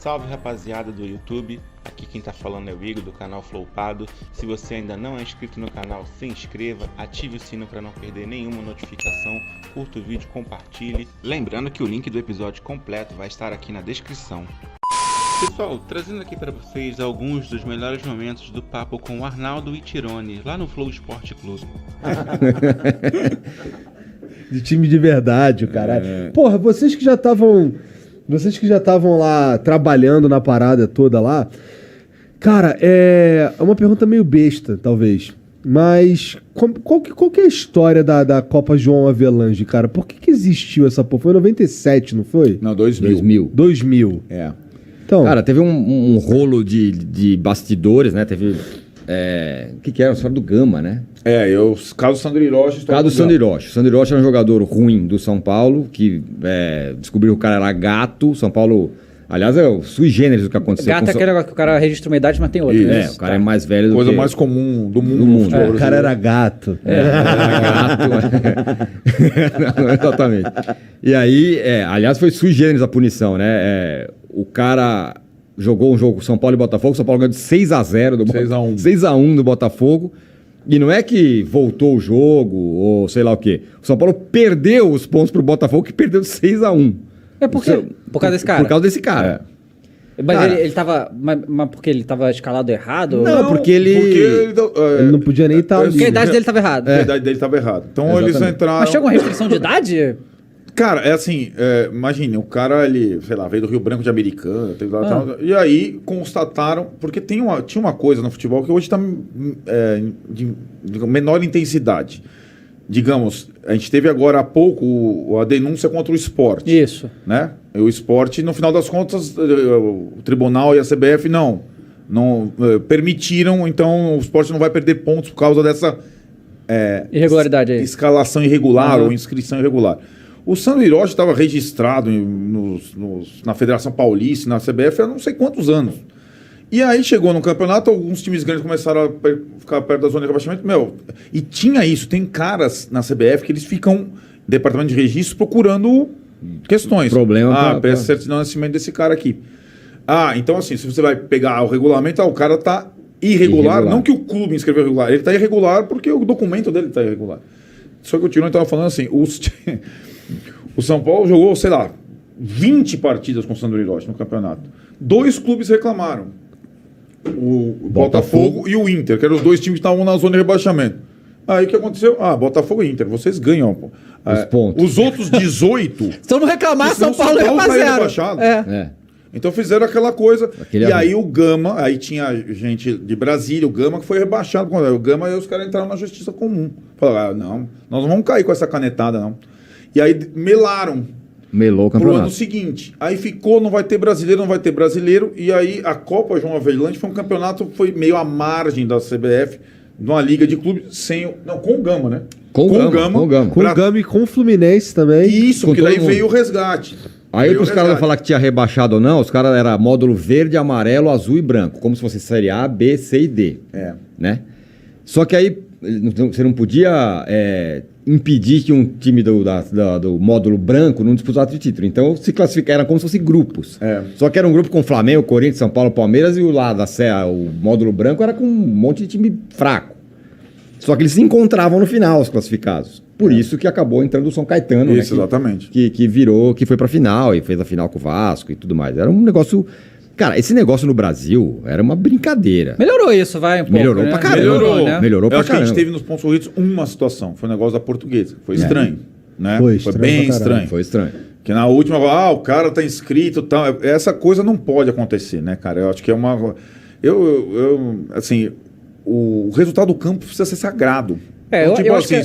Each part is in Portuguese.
Salve rapaziada do YouTube, aqui quem tá falando é o Igor do canal Flowpado. Se você ainda não é inscrito no canal, se inscreva, ative o sino para não perder nenhuma notificação, curta o vídeo, compartilhe. Lembrando que o link do episódio completo vai estar aqui na descrição. Pessoal, trazendo aqui para vocês alguns dos melhores momentos do papo com o Arnaldo e Tirone, lá no Flow Esporte Clube. De time de verdade, o caralho. Porra, vocês que já estavam lá trabalhando na parada toda lá, cara, é uma pergunta meio besta, talvez. Mas qual que é a história da Copa João Avelange, cara? Por que existiu essa porra? Foi em 97, não foi? Não, 2000. 2000. É. Então, Cara, teve um rolo de bastidores, né? Teve... O que era? A história do Gama, né? O caso do Sandro Hiroshi. O caso do Sandro Hiroshi. O Sandro Hiroshi era um jogador ruim do São Paulo, que descobriu que o cara era gato. São Paulo, aliás, é o sui generis do que aconteceu. Gato é aquele negócio que o cara registra uma idade, mas tem outra. Isso, o cara é mais velho do Coisa que... mais comum do mundo. Do mundo. o cara era gato. Era gato. Não, exatamente. E aí, aliás, foi sui generis a punição, né? O cara jogou um jogo São Paulo e Botafogo. São Paulo ganhou de 6-0 do 6-1. 6-1 do Botafogo. E não é que voltou o jogo ou sei lá o quê. O São Paulo perdeu os pontos pro Botafogo, que perdeu de 6-1. É por quê? Por causa desse cara? Por causa desse cara. Mas Cara, ele tava... Mas porque ele tava escalado errado? Não, porque ele... Ele não podia nem estar ali. Porque a idade dele tava errada. A idade dele estava errada. Então eles Exatamente. entraram... Mas tinha alguma restrição de idade? Cara, é assim, imagine, o cara, ele, sei lá, veio do Rio Branco de Americana, e aí constataram, porque tinha uma coisa no futebol que hoje está de menor intensidade. Digamos, a gente teve agora há pouco a denúncia contra o esporte. Isso. Né? O esporte, no final das contas, o tribunal e a CBF não permitiram, então o esporte não vai perder pontos por causa dessa Irregularidade aí. escalação irregular ou inscrição irregular. O Sandro Hiroshi estava registrado na Federação Paulista, na CBF, há não sei quantos anos. E aí chegou no campeonato, alguns times grandes começaram a ficar perto da zona de rebaixamento. E tinha isso, tem caras na CBF que eles ficam, departamento de registro, procurando questões. Problema peça certidão de nascimento desse cara aqui. Então assim, se você vai pegar o regulamento, o cara tá irregular. Não que o clube inscreveu irregular, ele tá irregular porque o documento dele tá irregular. Só que o Tirone estava falando assim, o São Paulo jogou, sei lá, 20 partidas com o Sandro Hiroshi no campeonato. 2 clubes reclamaram. O Botafogo e o Inter, que eram os 2 times que estavam na zona de rebaixamento. Aí o que aconteceu? Botafogo e Inter, vocês ganham, pô. Os pontos. Os outros 18... Se eu não reclamar, São Paulo é tá pra zero. rebaixado. Então fizeram aquela coisa. Aí o Gama, aí tinha gente de Brasília, o Gama que foi rebaixado. O Gama e os caras entraram na justiça comum. Falaram, não, nós não vamos cair com essa canetada, não. E aí melaram Melou o pro campeonato. ano seguinte. Aí ficou, não vai ter brasileiro. E aí a Copa João Avelange foi um campeonato, foi meio à margem da CBF, numa liga de clubes, com o Gama, né? Com o Gama. Com o Gama e com o Fluminense também. Isso, porque daí veio o resgate. Aí para os caras não falar que tinha rebaixado ou não, os caras era módulo verde, amarelo, azul e branco, como se fosse série A, B, C e D. Né? Só que aí você não podia impedir que um time do módulo branco não disputasse de título. Então se classificaram, era como se fossem grupos. Só que era um grupo com Flamengo, Corinthians, São Paulo, Palmeiras, e o lá da CEA, o módulo branco era com um monte de time fraco. Só que eles se encontravam no final, os classificados. Por isso que acabou entrando o São Caetano, isso, né? Exatamente. Que foi pra final e fez a final com o Vasco e tudo mais. Era um negócio... Cara, esse negócio no Brasil era uma brincadeira. Melhorou isso, vai um pouco. Melhorou pra caramba. Né? Melhorou pra Eu acho que a caramba. gente teve nos pontos corridos uma situação. Foi o negócio da Portuguesa. Foi estranho. Né? Foi bem pra estranho. Foi estranho. Que na última, o cara tá inscrito e tal. Essa coisa não pode acontecer, né, cara? Eu acho que é uma... assim, o resultado do campo precisa ser sagrado. Eu assim,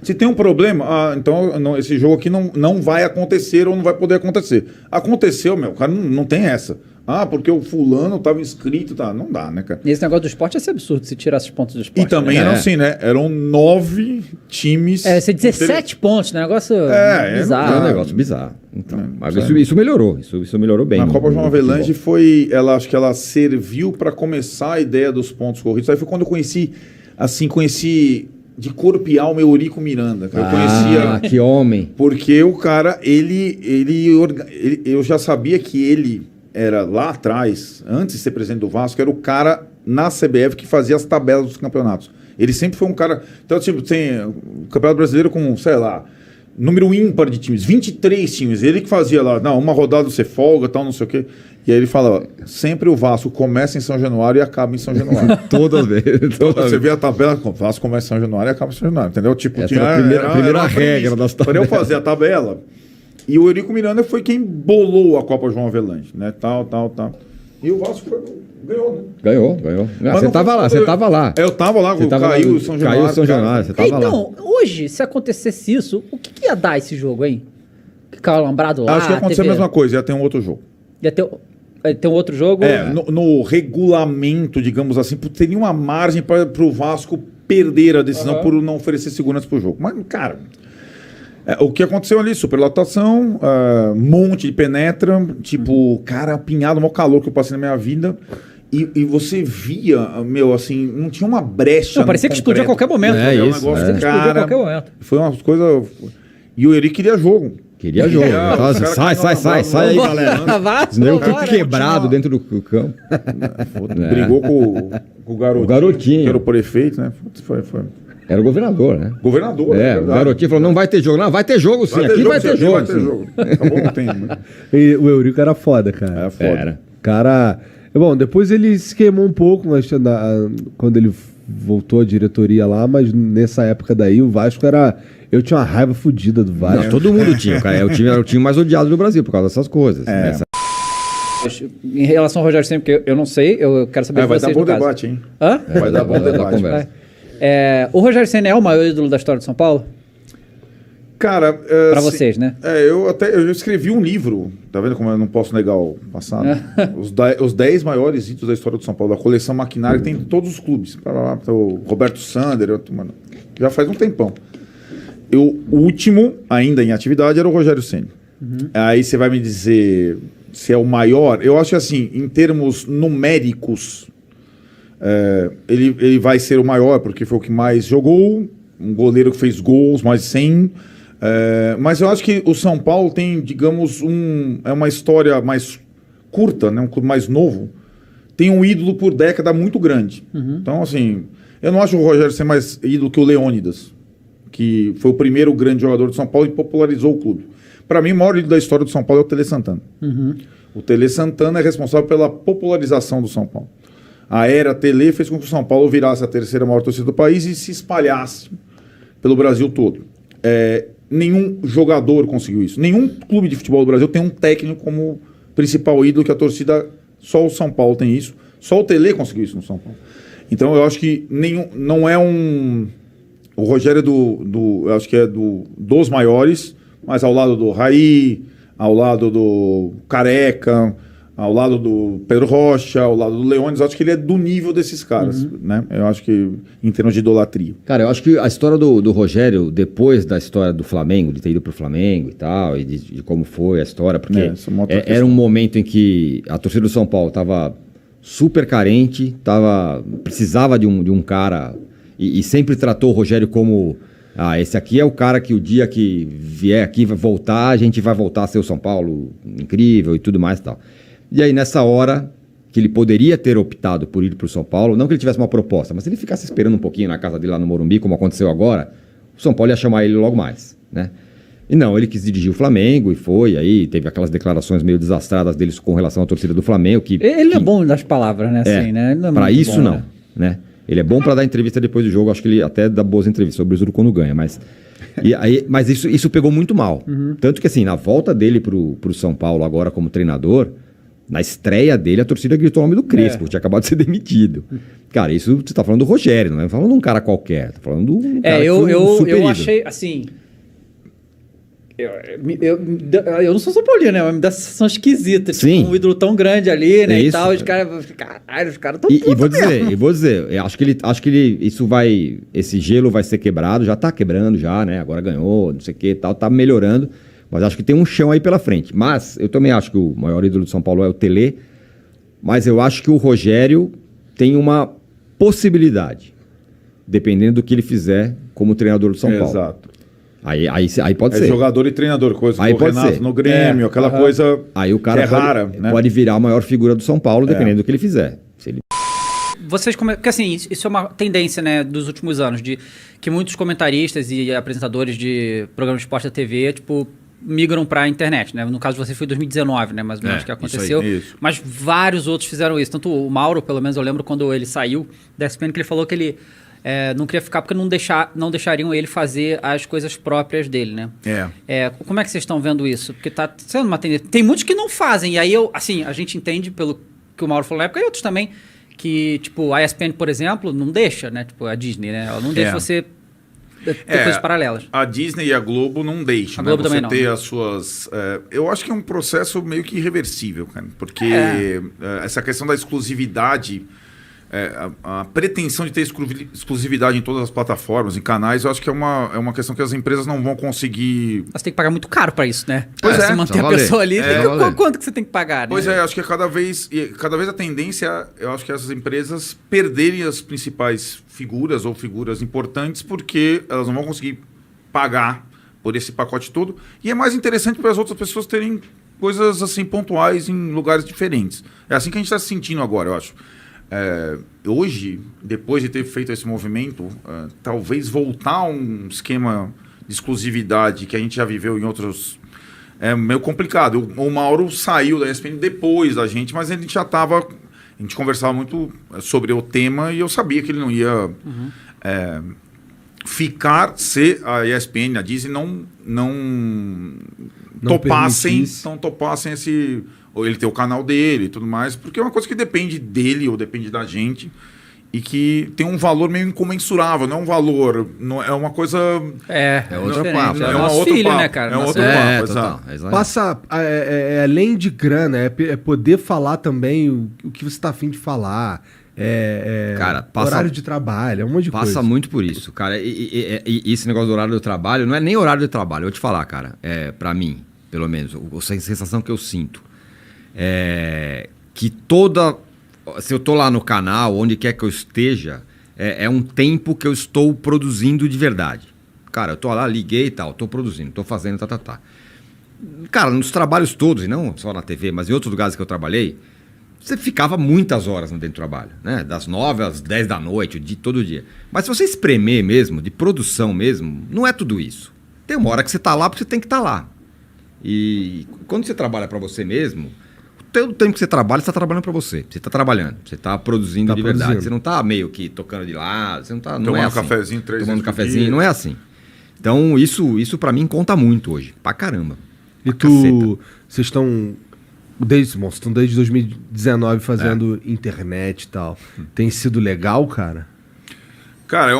se tem um problema, então esse jogo aqui não vai acontecer ou não vai poder acontecer. Aconteceu, o cara não tem essa. Porque o fulano estava inscrito, não dá, né, cara? E esse negócio do esporte ia ser absurdo se tirasse os pontos do esporte. E também eram assim, né? Eram 9 times. Ia ser 17 pontos, né? Negócio bizarro. É um negócio bizarro. Então, mas isso melhorou. Isso melhorou bem. A Copa João Avelange acho que ela serviu para começar a ideia dos pontos corridos. Aí foi quando eu conheci de corpo e alma Eurico Miranda. Que eu conhecia. Que homem. Porque o cara, eu já sabia que ele era lá atrás, antes de ser presidente do Vasco, era o cara na CBF que fazia as tabelas dos campeonatos. Ele sempre foi um cara... Então, tipo, tem o Campeonato Brasileiro com, sei lá, número ímpar de times, 23 times. Ele que fazia lá, não, uma rodada você folga, tal, não sei o quê. E aí ele fala, ó, sempre o Vasco começa em São Januário e acaba em São Januário. Todas vezes. Você vê a tabela, o Vasco começa em São Januário e acaba em São Januário, entendeu? Tipo, Essa era a primeira regra das para eu tabelas. fazer a tabela. E o Eurico Miranda foi quem bolou a Copa João Avelange, né? Tal. E o Vasco ganhou, né? Ganhou. Mas Você não tava foi- lá, você tava lá. Eu tava lá, Você tava caiu lá, o São Januário. Caiu o São Januário, você tava lá. Então, hoje, se acontecesse isso, o que ia dar esse jogo, hein? Ficar alambrado lá, Acho que ia acontecer a mesma coisa, ia ter um outro jogo. Ia ter um outro jogo? No regulamento, digamos assim, teria uma margem para o Vasco perder a decisão por não oferecer segurança para o jogo. Mas, cara, o que aconteceu ali, superlotação, monte de penetra, tipo, cara, apinhado, o maior calor que eu passei na minha vida. E você via, meu, assim, não tinha uma brecha. Não, parecia que explodia a qualquer momento. É né? isso, Parecia que explodia a qualquer momento. Foi uma coisa... E o Eri queria jogo. Queria jogo. Ah, Tava os assim, caras sai aí, Vambora, galera. Vasco, Os negros tudo vambora. quebrado dentro do campo. Brigou com o garotinho. O garotinho. Que era o prefeito, né? Foi. Era o governador, né? Governador, O verdade. garotinho falou, não vai ter jogo. Não, vai ter jogo sim, aqui vai ter jogo. Vai ter sim. jogo. Acabou não tendo. Né? E o Eurico era foda, cara. É foda. Era. Cara. Bom, depois ele se queimou um pouco quando ele voltou à diretoria lá, mas nessa época daí o Vasco era. Eu tinha uma raiva fodida do Vasco. Não, todo mundo tinha, cara. Era o time mais odiado do Brasil por causa dessas coisas. Em relação ao Rogério Ceni, porque eu não sei, eu quero saber de Vai vocês, dar bom no caso. debate, hein? Hã? Vai dar bom Vai dar debate. conversa. O Rogério Ceni é o maior ídolo da história de São Paulo? Cara, Pra assim, vocês, né? Eu escrevi um livro, tá vendo como eu não posso negar o passado? Os 10 maiores ídolos da história do São Paulo, da coleção maquinária, que tem em todos os clubes. O Roberto Sander, mano, já faz um tempão. O último, ainda em atividade, era o Rogério Ceni. Aí você vai me dizer se é o maior. Eu acho que assim, em termos numéricos, ele vai ser o maior, porque foi o que mais jogou, um goleiro que fez gols, mais de 100. Mas eu acho que o São Paulo tem, digamos, uma história mais curta, né? Um clube mais novo. Tem um ídolo por década muito grande. Então, assim, eu não acho o Rogério ser mais ídolo que o Leônidas, que foi o primeiro grande jogador de São Paulo e popularizou o clube. Para mim, o maior ídolo da história do São Paulo é o Tele Santana. O Tele Santana é responsável pela popularização do São Paulo. A era Tele fez com que o São Paulo virasse a terceira maior torcida do país e se espalhasse pelo Brasil todo. Nenhum jogador conseguiu isso. Nenhum clube de futebol do Brasil tem um técnico como principal ídolo que a torcida... Só o São Paulo tem isso. Só o Tele conseguiu isso no São Paulo. Então eu acho que não é um... O Rogério eu acho que é dos maiores, mas ao lado do Raí, ao lado do Careca, ao lado do Pedro Rocha, ao lado do Leônidas, acho que ele é do nível desses caras, né? Eu acho que em termos de idolatria. Cara, eu acho que a história do Rogério, depois da história do Flamengo, de ter ido pro Flamengo e tal, e de como foi a história, porque essa é uma outra era questão. um momento em que a torcida do São Paulo estava super carente, precisava de um cara, e sempre tratou o Rogério como... esse aqui é o cara que o dia que vier aqui vai voltar, a gente vai voltar a ser o São Paulo incrível e tudo mais e tal. E aí, nessa hora que ele poderia ter optado por ir para o São Paulo, não que ele tivesse uma proposta, mas se ele ficasse esperando um pouquinho na casa dele lá no Morumbi, como aconteceu agora, o São Paulo ia chamar ele logo mais, né? E não, ele quis dirigir o Flamengo e foi, aí teve aquelas declarações meio desastradas deles com relação à torcida do Flamengo. Ele é bom das palavras, né? Assim, né? Ele não é Para muito isso, bom, não, né? Ele é bom para dar entrevista depois do jogo, acho que ele até dá boas entrevistas, sobretudo quando ganha, mas isso pegou muito mal. Tanto que assim, na volta dele pro São Paulo agora como treinador, na estreia dele, a torcida gritou o nome do Crespo, que tinha acabado de ser demitido. Cara, isso você tá falando do Rogério, não é falando de um cara qualquer, tá falando de um cara que foi um super eu ídolo. achei, assim... Eu não sou São Paulino, né? Mas me dá sensação esquisita. Sim. Tipo, um ídolo tão grande ali, né? É E isso. tal. Os caras... Caralho, os caras tão E putos vou mesmo. dizer, eu acho que ele, esse gelo vai ser quebrado, já tá quebrando já, né? Agora ganhou, não sei o que e tal, tá melhorando, mas acho que tem um chão aí pela frente. Mas eu também acho que o maior ídolo de São Paulo é o Tele, mas eu acho que o Rogério tem uma possibilidade, dependendo do que ele fizer como treinador do São Paulo. Exato. Aí pode É ser. jogador e treinador, coisa Aí do pode Renato ser. no Grêmio, aquela coisa Aí o que cara é rara, né? pode virar a maior figura do São Paulo, dependendo do que ele fizer. Se ele... Vocês porque assim, isso é uma tendência, né, dos últimos anos, de que muitos comentaristas e apresentadores de programas de esporte da TV, tipo, migram para a internet, né? No caso de você foi em 2019, né, mais ou menos que aconteceu. isso. Mas vários outros fizeram isso. Tanto o Mauro, pelo menos eu lembro quando ele saiu da ESPN, que ele falou que ele não queria ficar porque não deixariam ele fazer as coisas próprias dele, né? Como é que vocês estão vendo isso? Porque tá sendo uma tendência. Tem muitos que não fazem, e aí a gente entende pelo que o Mauro falou na época, e outros também, que, tipo, a ESPN, por exemplo, não deixa, né? Tipo, a Disney, né? Ela não deixa você ter coisas paralelas. A Disney e a Globo não deixam, A Globo né? Você também não, ter né? as suas... eu acho que é um processo meio que irreversível, cara. Porque essa questão da exclusividade... a pretensão de ter exclusividade em todas as plataformas, em canais, eu acho que é uma questão que as empresas não vão conseguir... Você tem que pagar muito caro pra isso, né? Pois Pra é, você manter precisa a valer. pessoa ali. Valer. Quanto que você tem que pagar, né? Pois é, acho que cada vez a tendência, eu acho que essas empresas perderem as principais figuras ou figuras importantes porque elas não vão conseguir pagar por esse pacote todo. E é mais interessante para as outras pessoas terem coisas assim pontuais em lugares diferentes. É assim que a gente está se sentindo agora, eu acho. Hoje, depois de ter feito esse movimento, talvez voltar a um esquema de exclusividade que a gente já viveu em outros... É meio complicado. O Mauro saiu da ESPN depois da gente, mas a gente já estava... A gente conversava muito sobre o tema e eu sabia que ele não ia ficar se a ESPN, a Disney, não topassem esse... Ou ele ter o canal dele e tudo mais, porque é uma coisa que depende dele ou depende da gente e que tem um valor meio incomensurável, não é um valor, não, é uma coisa... É outro papo. É um nosso outro filho, papo, né, cara? é um Nosso- outro papo, total. exato. Exato. Passa, além de grana, é poder falar também o que você está afim de falar. Cara, passa- horário de trabalho, é um monte de coisa. Passa muito por isso, cara. E esse negócio do horário do trabalho, não é nem horário de trabalho. Eu vou te falar, cara, pra mim, pelo menos, a sensação que eu sinto que se eu tô lá no canal, onde quer que eu esteja, é um tempo que eu estou produzindo de verdade. Cara, eu tô lá, liguei e tal, tô produzindo, tô fazendo, tá. Cara, nos trabalhos todos, e não só na TV, mas em outros lugares que eu trabalhei, você ficava muitas horas dentro do trabalho, né? Das 9 às 10 da noite, todo dia. Mas se você espremer mesmo, de produção mesmo, não é tudo isso. Tem uma hora que você tá lá porque você tem que estar lá. E quando você trabalha para você mesmo, todo o tempo que você trabalha, você está trabalhando para você. Você está trabalhando, você está produzindo de verdade. Você não está meio que tocando de lado, você não está... Tomando é assim. cafezinho 3 Tomando vezes por cafezinho, dia. não é assim. Então isso para mim conta muito hoje, pra caramba. E Pra vocês estão desde 2019 fazendo internet e tal. Tem sido legal, cara? Cara,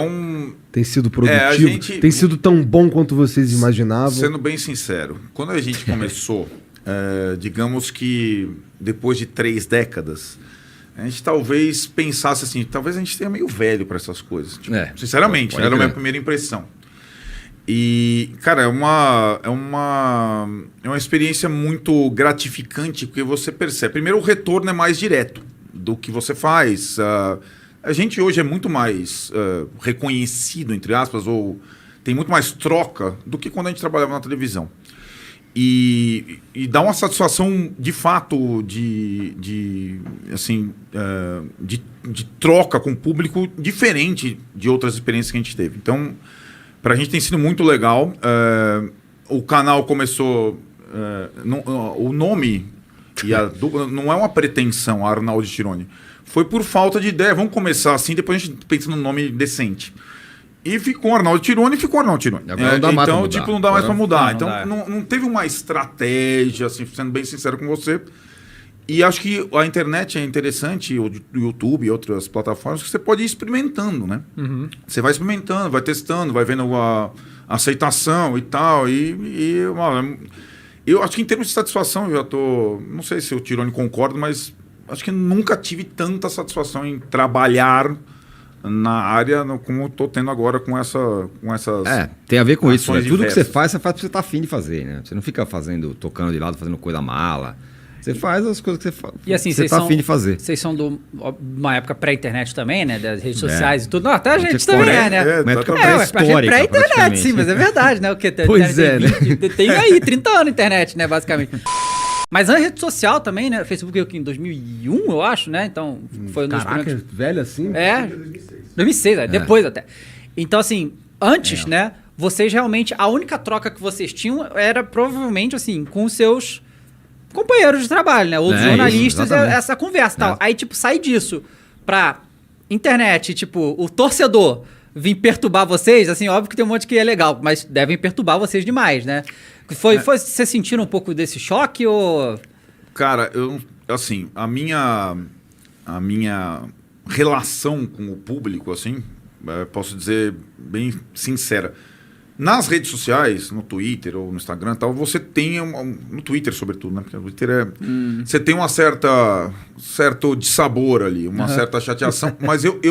Tem sido produtivo? a gente- Tem sido tão bom quanto vocês imaginavam? Sendo bem sincero, quando a gente começou, digamos que depois de 3 décadas, a gente talvez pensasse assim, talvez a gente tenha meio velho para essas coisas. Tipo, sinceramente, pode era a minha crer. primeira impressão. E, cara, é uma experiência muito gratificante, porque você percebe. Primeiro, o retorno é mais direto do que você faz. A gente hoje é muito mais reconhecido, entre aspas, ou tem muito mais troca do que quando a gente trabalhava na televisão. E dá uma satisfação, de fato, de troca com o público diferente de outras experiências que a gente teve. Então, pra gente tem sido muito legal. O canal começou... o nome e a dupla não é uma pretensão, Arnaldo Tironi. Foi por falta de ideia. Vamos começar assim, depois a gente pensa num nome decente. E ficou Arnaldo Tironi e ficou Arnaldo Tironi. Agora não dá mais pra então, mudar. tipo, não dá mais pra mudar. Não dá. Então, não teve uma estratégia, assim, sendo bem sincero com você. E acho que a internet é interessante, o YouTube e outras plataformas, que você pode ir experimentando, né? Você vai experimentando, vai testando, vai vendo a aceitação e tal. Eu acho que em termos de satisfação, eu já tô... Não sei se o Tironi concorda, mas acho que nunca tive tanta satisfação em trabalhar na área como eu tô tendo agora com essas... Tem a ver com isso. ações Né? Tudo que você diversas. faz porque você tá afim de fazer, né? Você não fica tocando de lado, fazendo coisa mala. Você faz as coisas que E assim, você tá afim de fazer. Vocês são de uma época pré-internet também, né? Das redes sociais e tudo. Não, até a gente também né? Uma época pré-internet, sim, mas é verdade, né? O que Pois é, né? Tem aí 30 anos de internet, né? Basicamente. Mas a rede social também, né? Facebook eu em 2001, eu acho, né? Então, foi nos Caraca, primeiros... velho assim? 2006, depois até. Então, assim, antes, né? Vocês realmente... A única troca que vocês tinham era provavelmente, assim, com os seus companheiros de trabalho, né? Outros jornalistas, isso, essa conversa e tal. Aí, tipo, sair disso pra internet, tipo, o torcedor vir perturbar vocês, assim, óbvio que tem um monte que é legal, mas devem perturbar vocês demais, né? Vocês sentiram um pouco desse choque ou... Cara, assim, a minha relação com o público, assim, posso dizer bem sincera. Nas redes sociais, no Twitter ou no Instagram e tal, você tem, no Twitter sobretudo, né? Porque no Twitter você tem uma certo dissabor ali, uma certa chateação, mas eu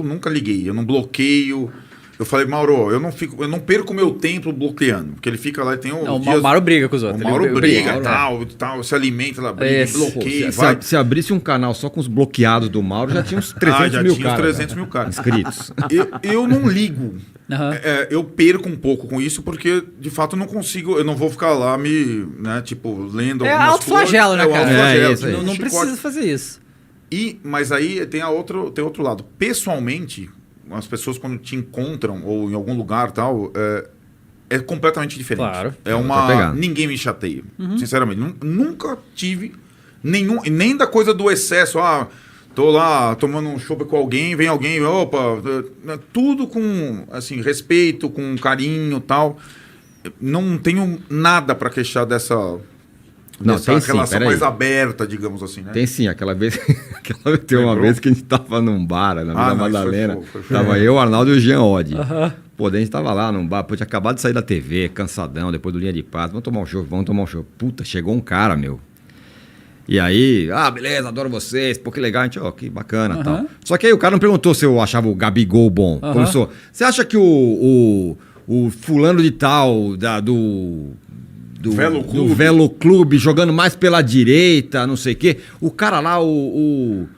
nunca liguei, eu não bloqueio. Eu falei, Mauro, eu não perco meu tempo bloqueando, porque ele fica lá e tem o Mauro briga com os outros. O Mauro briga, tal, se alimenta, ela briga, bloqueia, vai. Se abrisse um canal só com os bloqueados do Mauro, já tinha uns 300 mil caras. 300 mil caras inscritos. Eu não ligo. Eu perco um pouco com isso, porque de fato eu não consigo, eu não vou ficar lá tipo, lendo algumas coisas. Autoflagelo, né, cara? Autoflagelo. Não precisa fazer isso. Mas aí tem outro lado. Pessoalmente, as pessoas quando te encontram ou em algum lugar tal, é completamente diferente. Claro. Ninguém me chateia, sinceramente. Nunca tive nem da coisa do excesso. Tô lá tomando um chopp com alguém, vem alguém, tudo com assim, respeito, com carinho, tal. Não tenho nada para queixar dessa relação mais aberta, digamos assim, né? Tem sim, aquela vez tem uma vez que a gente tava num bar, na Vila Madalena, tava eu, o Arnaldo e o Jean Oddi. Pô, daí a gente tava lá num bar, tinha acabado de sair da TV, cansadão, depois do Linha de Passe, vamos tomar um show. Puta, chegou um cara, meu. E aí, beleza, adoro vocês, pô, que legal, a gente, que bacana e tal. Só que aí o cara não perguntou se eu achava o Gabigol bom. Começou, você acha que o fulano de tal, do Velo Clube, jogando mais pela direita, não sei o quê. O cara lá, não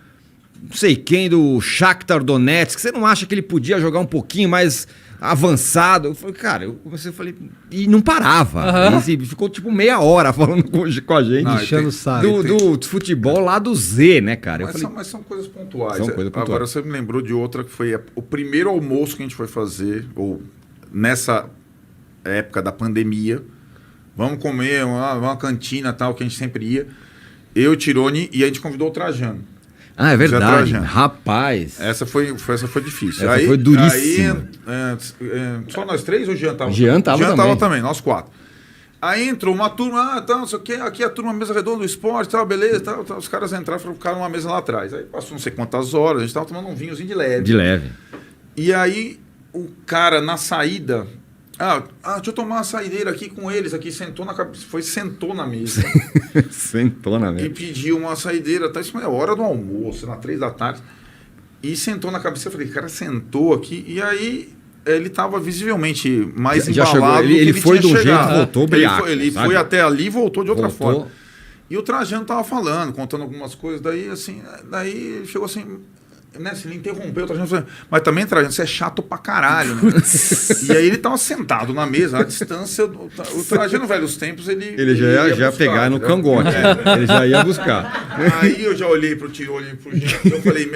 sei quem, do Shakhtar Donetsk, você não acha que ele podia jogar um pouquinho mais avançado? Eu falei, cara, e não parava. E ficou tipo meia hora falando com a gente. Enchendo o saco. Do futebol lá do Z, né, cara? Mas são coisas pontuais. Agora você me lembrou de outra que foi o primeiro almoço que a gente foi fazer, ou nessa época da pandemia. Vamos comer uma cantina tal, que a gente sempre ia. Eu, Tirone, e a gente convidou o Trajano. É verdade. Rapaz. Essa foi difícil. Essa foi duríssima. Só nós três ou o Jean tava? Jean tava também, nós quatro. Aí entrou uma turma, não sei o quê, aqui a turma mesa redonda do esporte, tal, beleza, tal. Os caras entraram e ficaram numa mesa lá atrás. Aí passou não sei quantas horas, a gente tava tomando um vinhozinho de leve. De leve. E aí o cara na saída... deixa eu tomar uma saideira aqui com eles, aqui sentou na mesa. Sentou na mesa. E pediu uma saideira, isso é hora do almoço, na 3 da tarde. E sentou na cabeça, eu falei, cara, sentou aqui, e aí ele estava visivelmente mais embalado. Ele foi de um jeito, voltou briaco. Ele foi até ali e voltou de outra forma. E o Trajano tava falando, contando algumas coisas, daí chegou assim... Se ele interrompeu, o Trajano, mas também, Trajano, você é chato pra caralho, né? E aí ele tava sentado na mesa, à distância, o Trajano, velhos tempos, ele já ia pegar no cangote, ele já ia buscar. Aí eu já olhei pro Tiro, olhei pro Jean, eu falei,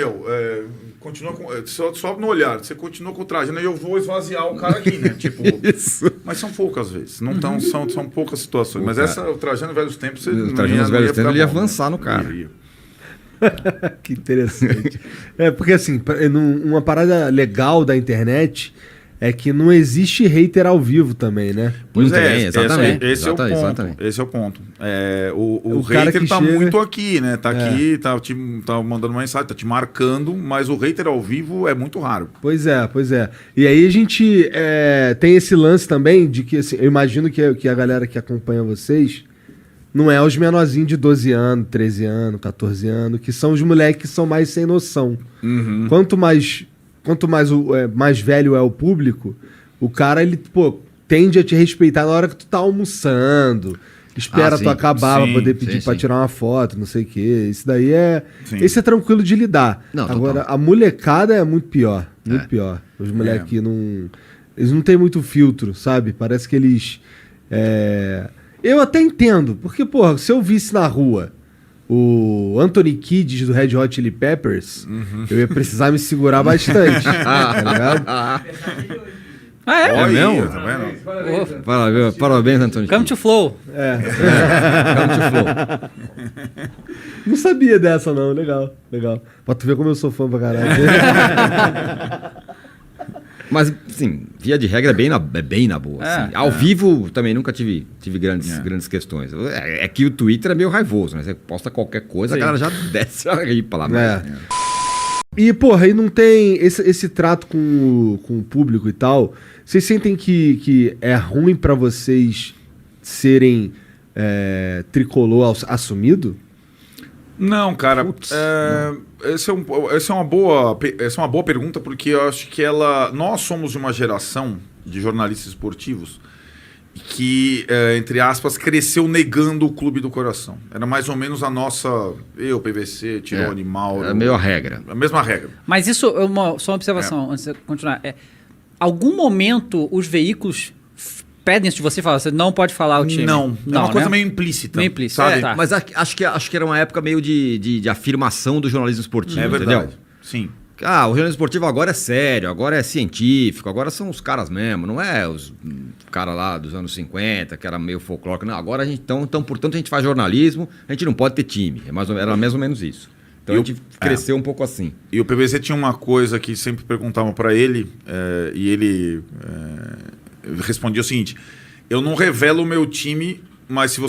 continua com, só no olhar, você continua com o Trajano, aí eu vou esvaziar o cara aqui, né? Tipo, isso. Mas são poucas vezes, são poucas situações, mas o Trajano, velhos tempos, ele ia avançar no cara. Que interessante. Porque assim, uma parada legal da internet é que não existe hater ao vivo também, né? Pois exatamente. Esse é o ponto. O hater tá muito aqui, né? Tá aqui, tá mandando uma mensagem, tá te marcando, mas o hater ao vivo é muito raro. Pois é. E aí a gente tem esse lance também de que, assim, eu imagino que a galera que acompanha vocês não é os menorzinhos de 12 anos, 13 anos, 14 anos, que são os moleques que são mais sem noção. Quanto mais mais velho é o público, o cara, ele, tende a te respeitar na hora que tu tá almoçando. espera tu acabar pra poder sim, pedir pra sim. tirar uma foto, não sei o quê. Isso daí é... Sim. Esse é tranquilo de lidar. Não, Agora, total. a molecada é muito pior. Muito pior. Os moleques não... Eles não têm muito filtro, sabe? Parece que eles... Eu até entendo. Porque, porra, se eu visse na rua o Anthony Kiedis do Red Hot Chili Peppers, eu ia precisar me segurar bastante. Tá ligado? Ah, é? É mesmo? Tá vendo? Parabéns, Antônio. Come to flow. Come to flow. Não sabia dessa, não. Legal, legal. Pra tu ver como eu sou fã pra caralho. Mas, assim, via de regra é bem na boa. Assim. Ao vivo também nunca tive grandes questões. É que o Twitter é meio raivoso, né? Você posta qualquer coisa, a galera já desce a ripa lá. E, porra, aí não tem esse trato com o público e tal. Vocês sentem que é ruim pra vocês serem tricolor assumido? Não, cara. Essa é uma boa pergunta, porque eu acho que nós somos de uma geração de jornalistas esportivos que, entre aspas, cresceu negando o clube do coração. Era mais ou menos a nossa... Eu, PVC, Tirone, Mauro... É meio a regra. A mesma regra. Mas isso é só uma observação, antes de você continuar. Algum momento os veículos pedem isso de você e falam, você não pode falar o time? Não, é uma coisa né? meio implícita. Meio implícita, sabe? tá. Mas acho que era uma época meio de afirmação do jornalismo esportivo, É verdade. entendeu? Sim. O jornalismo esportivo agora é sério, agora é científico, agora são os caras mesmo, não é os caras lá dos anos 50, que era meio folclórico. Não, agora a gente, portanto, a gente faz jornalismo, a gente não pode ter time. Era mais ou menos isso. Então a gente cresceu um pouco assim. E o PVC tinha uma coisa que sempre perguntavam para ele, e ele respondia o seguinte: eu não revelo o meu time, mas se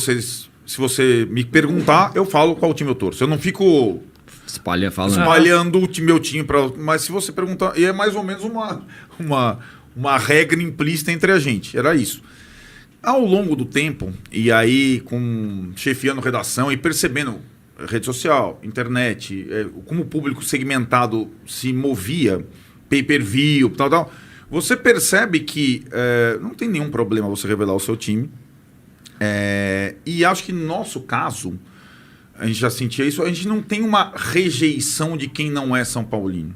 você me perguntar, eu falo qual time eu torço. Eu não fico espalhando meu time mas se você perguntar, e é mais ou menos uma regra implícita entre a gente, era isso. Ao longo do tempo, e aí chefiando redação e percebendo rede social, internet, como o público segmentado se movia, pay-per-view, tal, você percebe que não tem nenhum problema você revelar o seu time. E acho que no nosso caso, a gente já sentia isso, a gente não tem uma rejeição de quem não é São Paulino.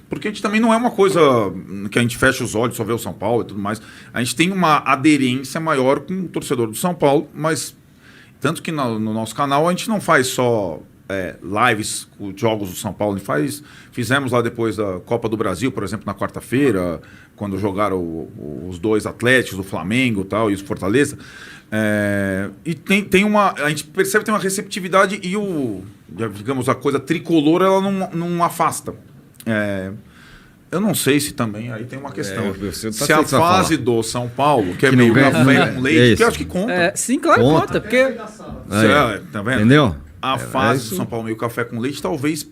Porque a gente também não é uma coisa que a gente fecha os olhos, só vê o São Paulo e tudo mais. A gente tem uma aderência maior com o torcedor do São Paulo, mas tanto que no nosso canal a gente não faz só lives com jogos do São Paulo. Fizemos lá depois da Copa do Brasil, por exemplo, na quarta-feira, quando jogaram os dois Atléticos, o Flamengo e o Fortaleza. E a gente percebe que tem uma receptividade e digamos, a coisa tricolor ela não afasta. Eu não sei se também aí tem uma questão. Se a fase do São Paulo, que é meio café com leite, que eu acho que conta. Sim, claro, conta. Porque... Tá vendo? Entendeu? A fase do São Paulo meio café com leite talvez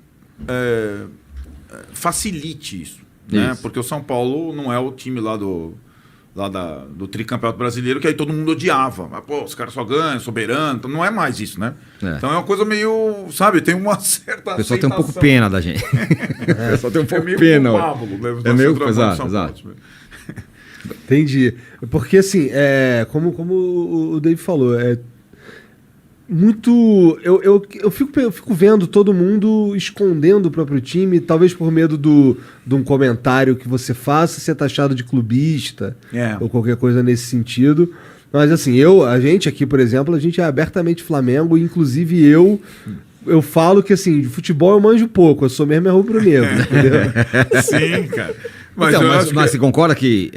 facilite isso, né? Porque o São Paulo não é o time lá do tricampeonato brasileiro, que aí todo mundo odiava. Mas, os caras só ganham, soberano. Então não é mais isso, né? Então é uma coisa meio, sabe, tem uma certa O pessoal tem um pouco pena da gente. O pessoal tem um pouco pena. É meio exato. Entendi. Porque assim, como o Dave falou, muito... Eu fico vendo todo mundo escondendo o próprio time, talvez por medo de um comentário que você faça ser taxado de clubista, ou qualquer coisa nesse sentido. Mas assim, a gente aqui, por exemplo, a gente é abertamente Flamengo, inclusive eu falo que assim, de futebol eu manjo pouco, eu sou mesmo rubro-negro, entendeu? Sim, cara. Mas você concorda que...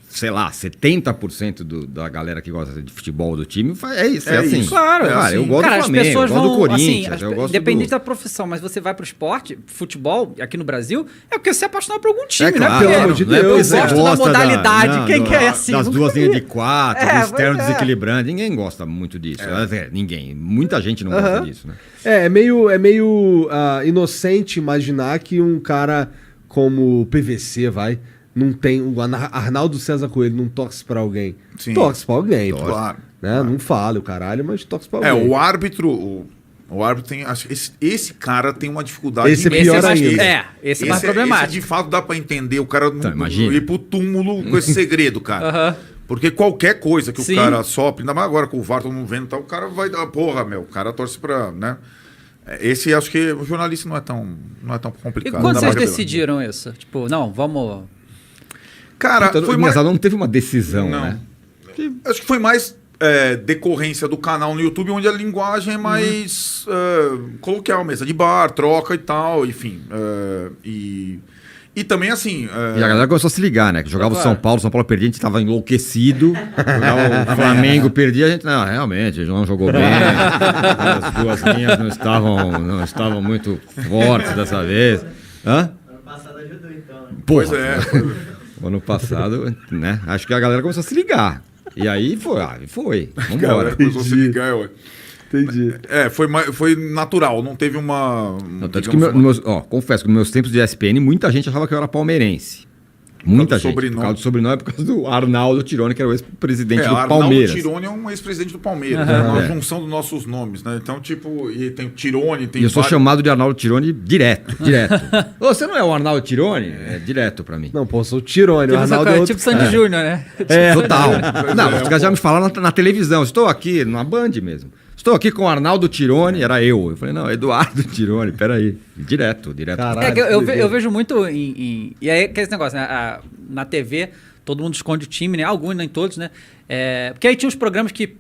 sei lá, 70% da galera que gosta de futebol do time é isso, assim. Isso. Claro, assim. Eu gosto do Flamengo, eu gosto do Corinthians, eu gosto independente da profissão, mas você vai pro esporte, futebol, aqui no Brasil, é porque você é apaixonado por algum time, claro, né? Pelo amor de Deus, eu gosto da modalidade, quem que é assim? Das duas linhas de quatro, do externo desequilibrante, ninguém gosta muito disso. Ninguém, muita gente não gosta disso, né? É meio inocente imaginar que um cara como o PVC, não tem... O Arnaldo César Coelho não torce pra alguém. Sim. Torce pra alguém. Claro. Né? Não fala o caralho, mas torce pra alguém. O árbitro tem... Acho que esse cara tem uma dificuldade... Esse é pior ainda. Esse é mais problemático. Esse de fato dá pra entender o cara ir pro túmulo com esse segredo, cara. Porque qualquer coisa que Sim. o cara sopre, ainda mais agora com o VAR, todo mundo vendo, tá, o cara vai dar, porra, meu, o cara torce pra, né? Esse, acho que o jornalista não é tão E complicado. quando não dá vocês pra revelar. decidiram isso? Tipo, não, vamos... Cara, Então, foi mais... não teve uma decisão, Não. né? Acho que foi mais decorrência do canal no YouTube, onde a linguagem é mais coloquial, mesa de bar, troca e tal, enfim. E também, assim... E a galera começou a se ligar, né? Que jogava o Claro. São Paulo perdia, a gente tava enlouquecido. Jogava o Flamengo perdia, a gente... Não, realmente, a gente não jogou bem. As duas linhas não estavam muito fortes dessa vez. Hã? Ano passado ajudou então, né? Pois Porra, é. Ano passado, né? Acho que a galera começou a se ligar. E aí foi. Galera, Vambora. começou a se ligar, ué. Entendi. Foi natural, não teve uma... Não, tanto que digamos, confesso que nos meus tempos de ESPN, muita gente achava que eu era palmeirense. Muita do gente. sobrenome. Por causa do sobrenome, por causa do Arnaldo Tironi, que era o ex-presidente do Arnaldo Palmeiras. Tironi é um ex-presidente do Palmeiras. É uma junção dos nossos nomes, né? Então, tipo, e tem o Tironi, tem E eu sou vários- chamado de Arnaldo Tironi direto. Ô, você não é o Arnaldo Tironi? É direto pra mim. Não, pô, eu sou o Tirone. O Tipo, Arnaldo é outro... tipo Sandy Júnior, né? Total. Não, é, os caras já me falaram na televisão. Estou aqui, na Band mesmo. Estou aqui com o Arnaldo Tironi, era eu. Eu falei, não, Eduardo Tironi, peraí. Direto. Caralho. É que eu doideira. vejo muito e aí que é esse negócio, né? Na TV, todo mundo esconde o time, né? Alguns, nem todos, né? Porque aí tinha uns programas que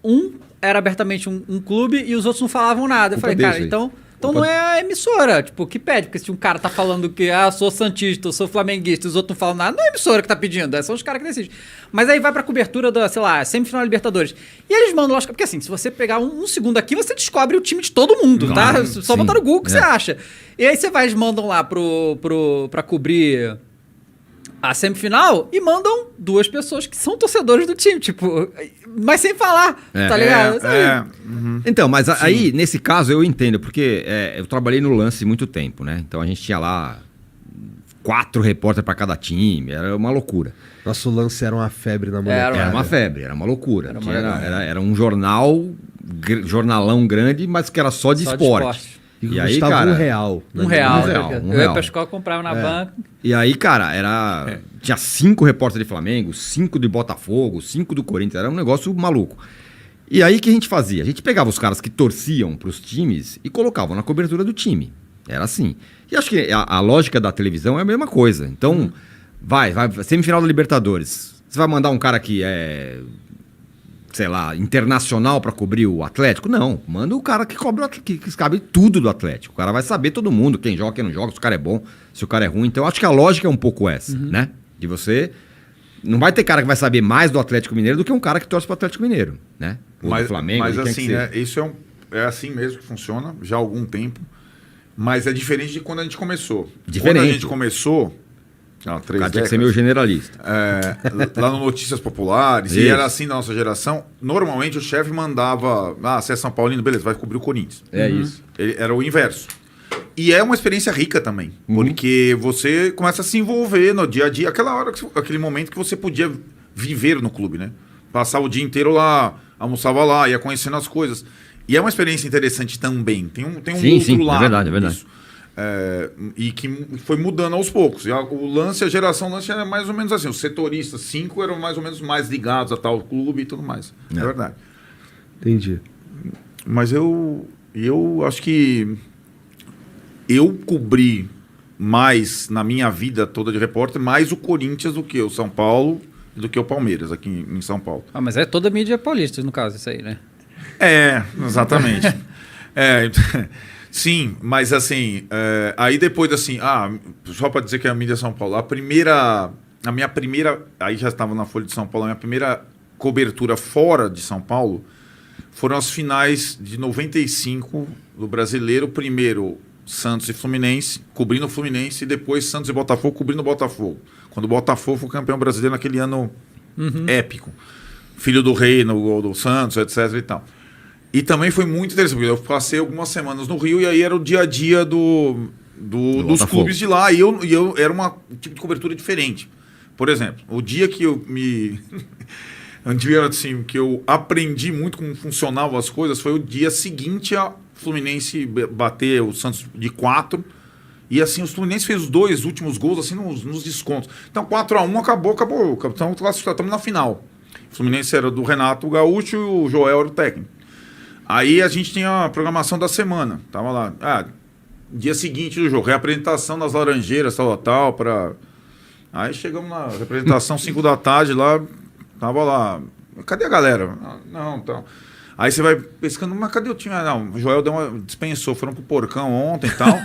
um era abertamente um clube e os outros não falavam nada. Eu Culpa falei, deles cara, aí. então Culpa não é a emissora, tipo, que pede. Porque se um cara tá falando que, eu sou santista, eu sou flamenguista, e os outros não falam nada, não é a emissora que tá pedindo, são os caras que decidem. Mas aí vai pra cobertura da, sei lá, semifinal da Libertadores. E eles mandam, lógico, porque assim, se você pegar um segundo aqui, você descobre o time de todo mundo, Claro, tá? Só sim. botar no Google que você acha. E aí eles mandam lá pra cobrir a semifinal e mandam duas pessoas que são torcedores do time, tipo, mas sem falar, tá ligado? Sabe? Então, mas aí, nesse caso, eu entendo, porque eu trabalhei no Lance muito tempo, né? Então a gente tinha lá 4 repórteres pra cada time, era uma loucura. Nosso lance era uma febre na molecada. Era uma febre, era uma loucura. Era uma Era um jornalão grande, mas que era só de Só de esporte. esporte. E E aí, custava cara, R$1. Um real. real, Eu um ia real. pra escola, comprava na banca. E aí, cara, tinha 5 repórteres de Flamengo, 5 de Botafogo, 5 do Corinthians, era um negócio maluco. E aí, o que a gente fazia? A gente pegava os caras que torciam pros times e colocavam na cobertura do time. Era assim. E acho que a lógica da televisão é a mesma coisa. Então, vai, semifinal da Libertadores. Você vai mandar um cara que sei lá, internacional pra cobrir o Atlético? Não, manda o cara que cobre que sabe tudo do Atlético. O cara vai saber todo mundo, quem joga, quem não joga, se o cara é bom, se o cara é ruim. Então, acho que a lógica é um pouco essa, né? De você... Não vai ter cara que vai saber mais do Atlético Mineiro do que um cara que torce pro Atlético Mineiro, né? Ou do Flamengo, mas de quem assim, que né? seja. Isso é assim mesmo que funciona, já há algum tempo. Mas é diferente de quando a gente começou. Diferente. Quando a gente começou... O cara tinha que ser meio generalista. Lá no Notícias Populares, e Isso. era assim da nossa geração. Normalmente o chefe mandava: você é São Paulino, beleza, vai cobrir o Corinthians. É isso. Era o inverso. E é uma experiência rica também, porque você começa a se envolver no dia a dia, aquele momento que você podia viver no clube, né? Passar o dia inteiro lá, almoçava lá, ia conhecendo as coisas. E é uma experiência interessante também. Tem um Sim, outro lado. é verdade. nisso. E que foi mudando aos poucos. E a geração lance era mais ou menos assim. Os setoristas, 5 eram mais ou menos mais ligados a tal clube e tudo mais. É verdade. Entendi. Mas eu acho que eu cobri mais na minha vida toda de repórter, mais o Corinthians do que o São Paulo e do que o Palmeiras aqui em São Paulo. Mas é toda mídia paulista, no caso, isso aí, né? Exatamente. Sim, mas assim, aí depois assim, só para dizer que é a mídia São Paulo, a minha primeira, aí já estava na Folha de São Paulo, a minha primeira cobertura fora de São Paulo foram as finais de 95 do Brasileiro, primeiro Santos e Fluminense, cobrindo o Fluminense, e depois Santos e Botafogo, cobrindo o Botafogo. Quando o Botafogo foi campeão brasileiro naquele ano épico. Filho do rei no gol do Santos, etc e tal. E também foi muito interessante, porque eu passei algumas semanas no Rio e aí era o dia a dia dos Botafogo. clubes de lá, e eu era um tipo de cobertura diferente. Por exemplo, o dia que assim, que eu aprendi muito como funcionavam as coisas foi o dia seguinte a Fluminense bater o Santos de 4 E assim, o Fluminense fez os 2 últimos gols assim nos descontos. Então 4-1 acabou. Então estamos na final. O Fluminense era do Renato Gaúcho e o Joel era o técnico. Aí a gente tinha a programação da semana. Tava lá. Dia seguinte do jogo, reapresentação das Laranjeiras, tal, pra... Aí chegamos na representação 5 da tarde lá, tava lá. Cadê a galera? Não, tal. Aí você vai pescando, mas cadê o time? Não, o Joel dispensou, foram pro Porcão ontem e tal.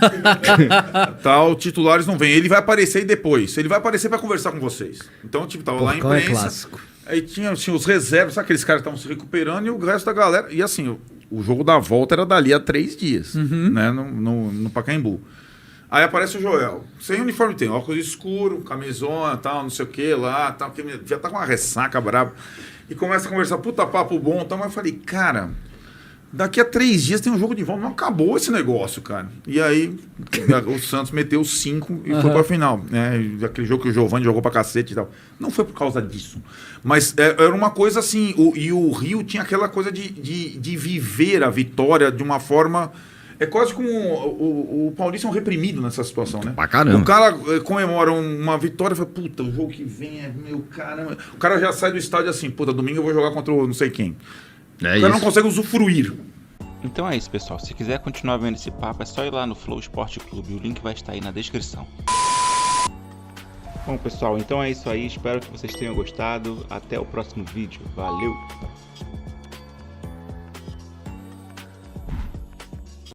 Tal, titulares não vêm. Ele vai aparecer depois. Ele vai aparecer pra conversar com vocês. Então, tipo, tava Porcão lá a imprensa. É clássico. Aí tinha os reservas, sabe? Aqueles caras que estavam se recuperando e o resto da galera. E assim, o jogo da volta era dali a 3 dias, né? No Pacaembu. Aí aparece o Joel, sem uniforme, tem óculos escuro, camisona, tal, não sei o que lá, tal, que já tá com uma ressaca brava. E começa a conversar, puta papo bom, tal. Mas eu falei, cara, daqui a 3 dias tem um jogo de volta, não acabou esse negócio, cara. E aí o Santos meteu 5 e foi pra final, né? Aquele jogo que o Giovani jogou pra cacete e tal. Não foi por causa disso. Mas era uma coisa assim, e o Rio tinha aquela coisa de viver a vitória de uma forma... É quase como o Paulista é um reprimido nessa situação, né? Pra caramba. O cara comemora uma vitória e fala, puta, o jogo que vem é meu caramba. O cara já sai do estádio assim, puta, domingo eu vou jogar contra o não sei quem. O cara não consegue usufruir. Então é isso, pessoal. Se quiser continuar vendo esse papo, é só ir lá no Flow Esporte Clube. O link vai estar aí na descrição. Bom, pessoal, então é isso aí. Espero que vocês tenham gostado. Até o próximo vídeo. Valeu!